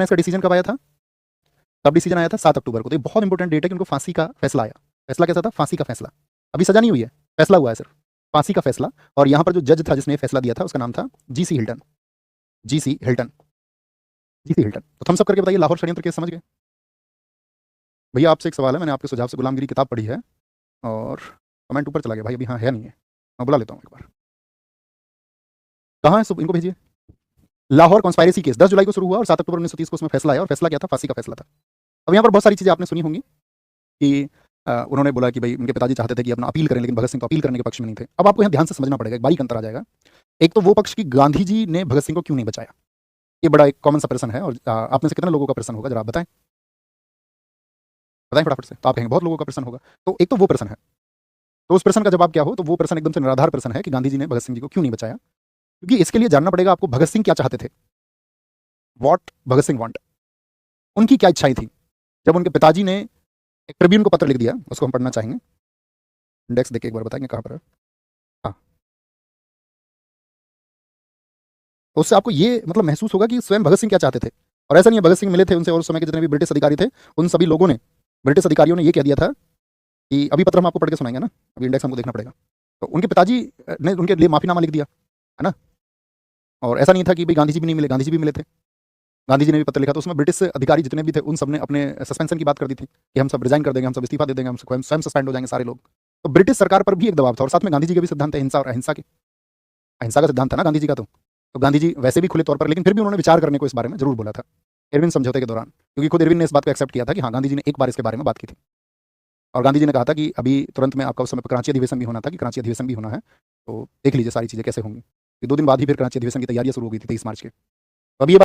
इसका डिसीजन कब आया था? तब डिसीजन आया था 7 अक्टूबर को। तो ये बहुत इंपॉर्टेंट डेट है कि उनको फांसी का फैसला आया। फैसला कैसा था? फांसी का फैसला। अभी सजा नहीं हुई है, फैसला हुआ है सिर्फ, फांसी का फैसला। और यहाँ पर जो जज था जिसने फैसला दिया था उसका नाम था GC Hilton. GC Hilton, GC Hilton. तो थम्स अप करके बताइए लाहौर षड्यंत्र केस समझ गए? भैया आपसे एक सवाल है, मैंने आपके सुझाव से गुलामगिरी किताब पढ़ी है और कमेंट ऊपर चला गया भाई, अभी हाँ है नहीं है, मैं बुला लेता हूँ एक बार। कहाँ है सब, इनको भेजिए। लाहौर कॉन्स्पायरेसी केस 10 जुलाई को शुरू हुआ और 7 अक्टूबर 1930 को उसमें फैसला आया और फैसला क्या था? फांसी का फैसला था। अब यहाँ पर बहुत सारी चीज़ें आपने सुनी होंगी कि उन्होंने बोला कि भाई उनके पिताजी चाहते थे कि अपना अपील करें, लेकिन भगत सिंह तो अपील करने के पक्ष में नहीं थे। अब आपको यहाँ ध्यान से समझना पड़ेगा, एक बारीक अंतर आ जाएगा। एक तो वो पक्ष की गांधी जी ने भगत सिंह को क्यों नहीं बचाया, ये बड़ा एक कॉमन सा प्रश्न है और आप में से कितने लोगों का प्रश्न होगा, जरा आप बताएं, बताएं फटाफट से। तो आप कहेंगे बहुत लोगों का प्रश्न होगा। तो एक तो वो प्रश्न है, तो उस प्रश्न का जवाब क्या हो, तो वो प्रश्न एकदम से निराधार प्रश्न है कि गांधी जी ने भगत सिंह जी को क्यों नहीं बचाया। क्योंकि इसके लिए जानना पड़ेगा आपको भगत सिंह क्या चाहते थे, वॉट भगत सिंह वांट, उनकी क्या इच्छाएं थी। जब उनके पिताजी ने एक ट्रिब्यून को पत्र लिख दिया, उसको हम पढ़ना चाहेंगे, इंडेक्स देख के एक बार बताएंगे कहाँ पर है। हाँ, तो उससे आपको ये मतलब महसूस होगा कि स्वयं भगत सिंह क्या चाहते थे। और ऐसा नहीं है भगत सिंह मिले थे उनसे और उस समय के जितने भी ब्रिटिश अधिकारी थे उन सभी लोगों ने, ब्रिटिश अधिकारियों ने ये कह दिया था कि अभी पत्र हम आपको पढ़ के सुनाएंगे ना, अभी इंडेक्स हमको देखना पड़ेगा। तो उनके पिताजी ने उनके लिए माफीनामा लिख दिया, है ना। और ऐसा नहीं था कि भाई गांधी जी भी नहीं मिले, गांधी जी भी मिले थे, गांधी जी ने भी पत्र लिखा। तो उसमें ब्रिटिश अधिकारी जितने भी थे उन सब ने अपने सस्पेंशन की बात कर दी थी कि हम सब रिजाइन कर देंगे, हम सब इस्तीफा दे देंगे, हम स्वयं सस्पेंड हो जाएंगे सारे लोग। तो ब्रिटिश सरकार पर भी एक दबाव था और साथ में गांधी जी के भी सिद्धांत है हिंसा और अहिंसा के, अहिंसा का सिद्धांत था ना गांधी जी का। तो गांधी जी वैसे भी खुले तौर पर, लेकिन फिर भी उन्होंने विचार करने को इस बारे में जरूर बोला था इरविन समझौते के दौरान, क्योंकि खुद इरविन ने इस बात को एक्सेप्ट किया था कि हाँ गांधी जी ने एक बार इसके बारे में बात की थी। और गांधी जी ने कहा था कि अभी तुरंत में आपका उस समय कराची अधिवेशन भी होना था, कि कराची अधिवेशन भी होना है, तो देख लीजिए सारी चीज़ें कैसे होंगी। 2 दिन बाद ही फिर कराची अधिवेशन की तैयारियां शुरू हो गई थी 23 मार्च के। तो अभी ये